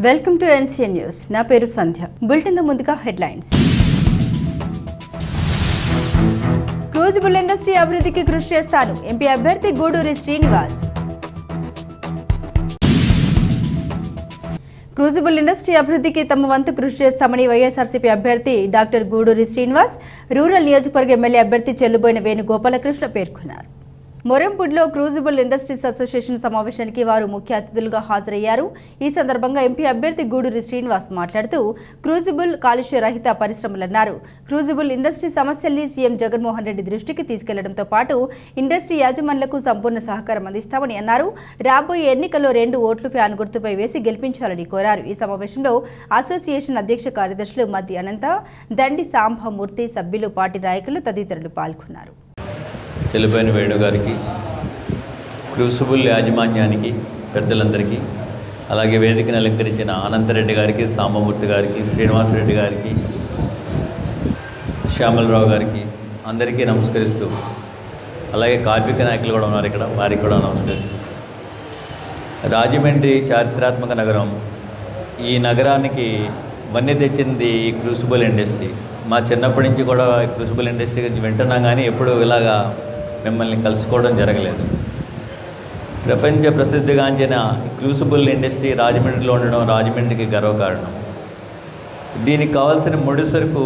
Welcome to NCN news. నా పేరు సంధ్య. బులెటిన్లో ముందుగా హెడ్లైన్స్. క్రూజిబుల్ ఇండస్ట్రీ అభివృద్ధికి కృషి చేస్తాను, ఎంపీ అభ్యర్థి గూడూరి శ్రీనివాస్. క్రూజిబుల్ ఇండస్ట్రీ అభివృద్ధికి తమ వంతు కృషి చేస్తామని వైఎస్ఆర్సీపీ అభ్యర్థి డాక్టర్ గూడూరి శ్రీనివాస్, రూరల్ నియోజకవర్గ ఎమ్మెల్యే అభ్యర్థి చెల్లుబోయిన వేణుగోపాలకృష్ణ పేర్కొన్నారు. మొరంపూడిలో క్రూజిబుల్ ఇండస్ట్రీస్ అసోసియేషన్ సమావేశానికి వారు ముఖ్య అతిథులుగా హాజరయ్యారు. ఈ సందర్భంగా ఎంపీ అభ్యర్థి గూడూరి శ్రీనివాస్ మాట్లాడుతూ క్రూజిబుల్ కాలుష్య రహిత పరిశ్రమలన్నారు. క్రూజిబుల్ ఇండస్ట్రీ సమస్యల్ని సీఎం జగన్మోహన్ రెడ్డి దృష్టికి తీసుకెళ్లడంతో పాటు ఇండస్ట్రీ యాజమాన్యాలకు సంపూర్ణ సహకారం అందిస్తామని అన్నారు. రాబోయే ఎన్నికల్లో 2 ఓట్లు ఫ్యాన్ గుర్తుపై వేసి గెలిపించాలని కోరారు. ఈ సమావేశంలో అసోసియేషన్ అధ్యక్ష కార్యదర్శులు మద్ది అనంత, దండి సాంబమూర్తి, సభ్యులు, పార్టీ నాయకులు తదితరులు పాల్గొన్నారు. చెల్లిపోయిన వేణు గారికి, క్రూసిబుల్ యాజమాన్యానికి, పెద్దలందరికీ, అలాగే వేదికను అలంకరించిన అనంతరెడ్డి గారికి, సాంబమూర్తి గారికి, శ్రీనివాసరెడ్డి గారికి, శ్యామలరావు గారికి అందరికీ నమస్కరిస్తూ, అలాగే కార్మిక నాయకులు కూడా ఉన్నారు ఇక్కడ, వారికి కూడా నమస్కరిస్తూ, రాజమండ్రి చారిత్రాత్మక నగరం. ఈ నగరానికి వన్నె తెచ్చింది ఈ క్రూసిబుల్ ఇండస్ట్రీ. మా చిన్నప్పటి నుంచి కూడా క్రూసిబుల్ ఇండస్ట్రీ గురించి వింటున్నాం, కానీ ఎప్పుడు ఇలాగా మిమ్మల్ని కలుసుకోవడం జరగలేదు. ప్రపంచ ప్రసిద్ధిగాంచిన క్రూసిబుల్ ఇండస్ట్రీ రాజమండ్రిలో ఉండడం రాజమండ్రికి గర్వకారణం. దీనికి కావాల్సిన ముడి సరుకు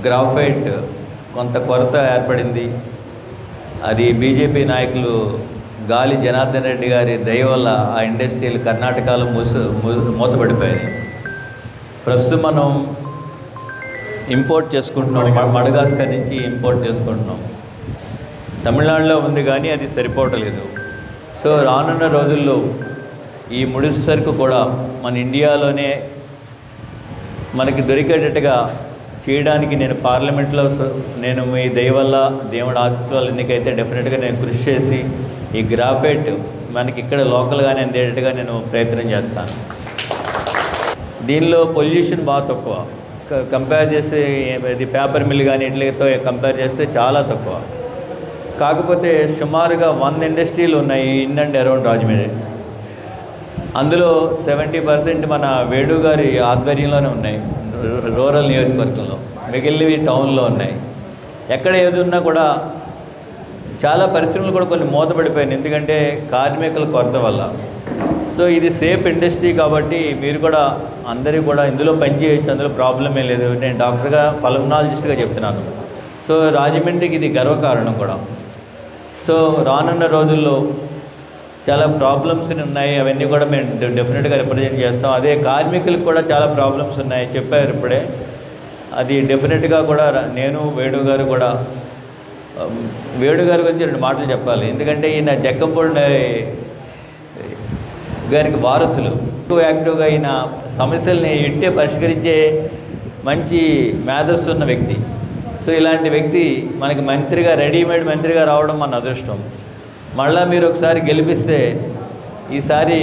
గ్రాఫైట్ కొంత కొరత ఏర్పడింది. అది బీజేపీ నాయకులు గాలి జనార్దన్ రెడ్డి గారి దయ వల్ల ఆ ఇండస్ట్రీలు కర్ణాటకలో మూతపడిపోయాయి. ప్రస్తుతం మనం ఇంపోర్ట్ చేసుకుంటున్నాం, మడగాస్కర్ నుంచి ఇంపోర్ట్ చేసుకుంటున్నాం. తమిళనాడులో ఉంది కానీ అది సరిపోవట్లేదు. సో రానున్న రోజుల్లో ఈ ముడి సరుకు కూడా మన ఇండియాలోనే మనకి దొరికేటట్టుగా చేయడానికి నేను పార్లమెంట్లో నేను మీ దయ వల్ల, దేవుడు ఆశీస్సు వల్ల ఎన్నికైతే డెఫినెట్గా నేను కృషి చేసి ఈ గ్రాఫైట్ మనకి ఇక్కడ లోకల్గానే అందేటట్టుగా నేను ప్రయత్నం చేస్తాను. దీనిలో పొల్యూషన్ బాగా తక్కువ, కంపేర్ చేస్తే ఇది పేపర్ మిల్ కానీ ఇట్లతో కంపేర్ చేస్తే చాలా తక్కువ. కాకపోతే సుమారుగా 100 ఇండస్ట్రీలు ఉన్నాయి ఇన్ అండ్ అరౌండ్ రాజమండ్రి. అందులో 70% మన వేణు గారి ఆధ్వర్యంలోనే ఉన్నాయి రూరల్ నియోజకవర్గంలో, మిగిలినవి టౌన్లో ఉన్నాయి. ఎక్కడ ఏది ఉన్నా కూడా చాలా పరిశ్రమలు కూడా కొన్ని మూతపడిపోయాయి, ఎందుకంటే కార్మికుల కొరత వల్ల. సో ఇది సేఫ్ ఇండస్ట్రీ కాబట్టి మీరు కూడా అందరూ కూడా ఇందులో పనిచేయచ్చు, అందులో ప్రాబ్లమే లేదు. నేను డాక్టర్గా, పల్మనాలజిస్ట్గా చెప్తున్నాను. సో రాజమండ్రికి ఇది గర్వకారణం కూడా. సో రానున్న రోజుల్లో చాలా ప్రాబ్లమ్స్ ఉన్నాయి, అవన్నీ కూడా మేము డెఫినెట్గా రిప్రజెంట్ చేస్తాం. అదే కార్మికులకు కూడా చాలా ప్రాబ్లమ్స్ ఉన్నాయి చెప్పారు ఇప్పుడే. అది డెఫినెట్గా కూడా నేను వేణు గారు కూడా, వేణు గారి గురించి 2 మాటలు చెప్పాలి. ఎందుకంటే ఈయన జగ్గంపూడి గారికి వారసులు. యాక్టివ్గా ఈయన సమస్యల్ని ఇట్టే పరిష్కరించే మంచి మేధస్సు ఉన్న వ్యక్తి. సో ఇలాంటి వ్యక్తి మనకి మంత్రిగా, రెడీమేడ్ మంత్రిగా రావడం మన అదృష్టం. మళ్ళీ మీరు ఒకసారి గెలిపిస్తే ఈసారి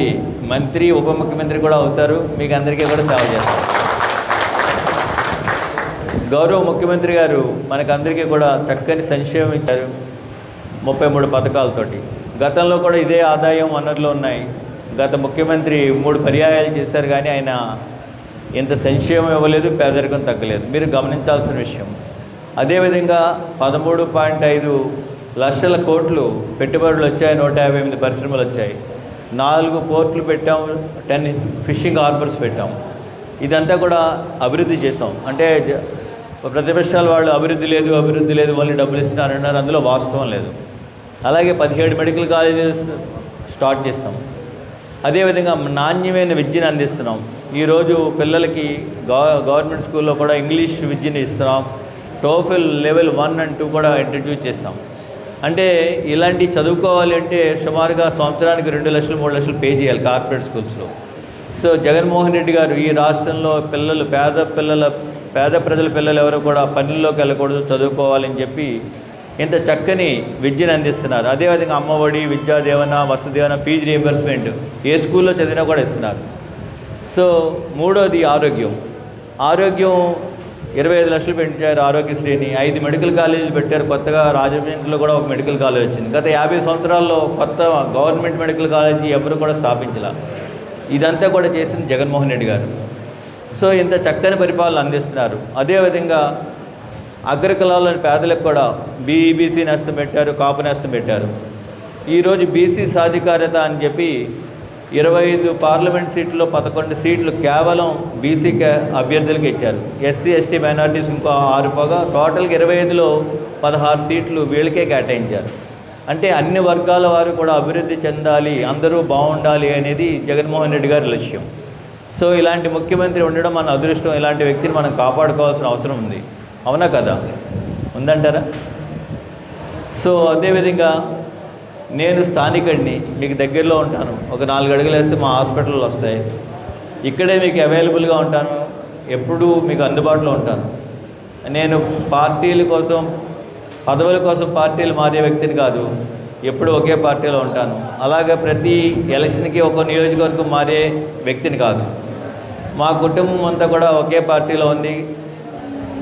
మంత్రి, ఉప ముఖ్యమంత్రి కూడా అవుతారు, మీకు అందరికీ కూడా సేవ చేస్తారు. గౌరవ ముఖ్యమంత్రి గారు మనకందరికీ కూడా చక్కని సంక్షేమం ఇచ్చారు 33 పథకాలతోటి. గతంలో కూడా ఇదే ఆదాయం వనరులు ఉన్నాయి. గత ముఖ్యమంత్రి 3 పర్యాయాలు చేశారు, కానీ ఆయన ఇంత సంక్షేమం ఇవ్వలేదు, పేదరికం తగ్గలేదు. మీరు గమనించాల్సిన విషయం. అదేవిధంగా 13.5 లక్షల కోట్లు పెట్టుబడులు వచ్చాయి, 158 పరిశ్రమలు వచ్చాయి, 4 పోర్ట్లు పెట్టాము, 10 ఫిషింగ్ హార్బర్స్ పెట్టాము. ఇదంతా కూడా అభివృద్ధి చేసాం. అంటే ప్రతిపక్షాల వాళ్ళు అభివృద్ధి లేదు వాళ్ళు డబ్బులు ఇస్తున్నారన్నారు, అందులో వాస్తవం లేదు. అలాగే 17 మెడికల్ కాలేజెస్ స్టార్ట్ చేస్తాం. అదేవిధంగా నాణ్యమైన విద్యను అందిస్తున్నాం. ఈరోజు పిల్లలకి గవర్నమెంట్ స్కూల్లో కూడా ఇంగ్లీష్ విద్యను ఇస్తున్నాం. టోఫెల్ లెవెల్ 1 and 2 కూడా ఇంట్రడ్యూస్ చేస్తాం. అంటే ఇలాంటి చదువుకోవాలి అంటే సుమారుగా సంవత్సరానికి 2 లక్షలు 3 లక్షలు పే చేయాలి కార్పొరేట్ స్కూల్స్లో. సో జగన్మోహన్ రెడ్డి గారు ఈ రాష్ట్రంలో పిల్లలు, పేద ప్రజల పిల్లలు ఎవరు కూడా పనుల్లోకి వెళ్ళకూడదు, చదువుకోవాలని చెప్పి ఇంత చక్కని విద్యను అందిస్తున్నారు. అదేవిధంగా అమ్మఒడి, విద్యాదీవన, వసతి దీవెన, ఫీజు రీయింబర్స్మెంట్ ఏ స్కూల్లో చదివినా కూడా ఇస్తున్నారు. సో మూడోది ఆరోగ్యం. 25 లక్షలు పెంచారు ఆరోగ్యశ్రీని. 5 మెడికల్ కాలేజీలు పెట్టారు కొత్తగా. రాజమండ్రిలో కూడా ఒక మెడికల్ కాలేజ్ వచ్చింది. గత 50 సంవత్సరాల్లో కొత్త గవర్నమెంట్ మెడికల్ కాలేజీ ఎవరు కూడా స్థాపించాల. ఇదంతా కూడా చేసింది జగన్మోహన్ రెడ్డి గారు. సో ఇంత చక్కని పరిపాలన అందిస్తున్నారు. అదేవిధంగా అగ్రకులాల్లోని పేదలకు కూడా బీఈబీసీ నేస్తం పెట్టారు, కాపు నేస్తం పెట్టారు. ఈరోజు బీసీ సాధికారత అని చెప్పి 25 పార్లమెంట్ సీట్లలో 11 సీట్లు కేవలం బీసీ అభ్యర్థులకి ఇచ్చారు. ఎస్సీ ఎస్టీ మైనారిటీస్ ఇంకో 6 పోగా టోటల్గా 25లో 16 సీట్లు వీళ్ళకే కేటాయించారు. అంటే అన్ని వర్గాల వారు కూడా అభివృద్ధి చెందాలి, అందరూ బాగుండాలి అనేది జగన్మోహన్ రెడ్డి గారి లక్ష్యం. సో ఇలాంటి ముఖ్యమంత్రి ఉండడం మన అదృష్టం. ఇలాంటి వ్యక్తిని మనం కాపాడుకోవాల్సిన అవసరం ఉంది. అవునా కదా? ఉందంటారా? సో అదేవిధంగా నేను స్థానికుడిని, మీకు దగ్గరలో ఉంటాను. ఒక 4 అడుగులు వేస్తే మా హాస్పిటల్ వస్తాయి. ఇక్కడే మీకు అవైలబుల్గా ఉంటాను, ఎప్పుడూ మీకు అందుబాటులో ఉంటాను. నేను పార్టీల కోసం, పదవుల కోసం పార్టీలు మారే వ్యక్తిని కాదు, ఎప్పుడు ఒకే పార్టీలో ఉంటాను. అలాగే ప్రతి ఎలక్షన్కి ఒక నియోజకవర్గం మారే వ్యక్తిని కాదు. మా కుటుంబం అంతా కూడా ఒకే పార్టీలో ఉంది.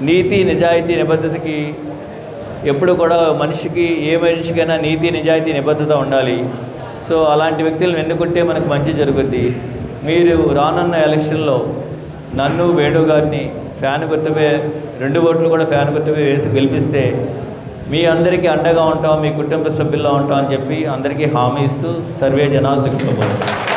నీతి నిజాయితీ నిబద్ధతకి ఎప్పుడు కూడా మనిషికి, ఏ మనిషికైనా నీతి నిజాయితీ నిబద్ధత ఉండాలి. సో అలాంటి వ్యక్తులను ఎన్నుకుంటే మనకు మంచి జరుగుద్ది. మీరు రానున్న ఎలక్షన్లో నన్ను, వేణు గారిని ఫ్యాన్ గుర్తుపై 2 ఓట్లు కూడా ఫ్యాన్ గుర్తుపై వేసి గెలిపిస్తే మీ అందరికీ అండగా ఉంటాం, మీ కుటుంబ సభ్యుల్లో ఉంటాం అని చెప్పి అందరికీ హామీ ఇస్తూ సర్వే జనా సుఖినో భవంతు.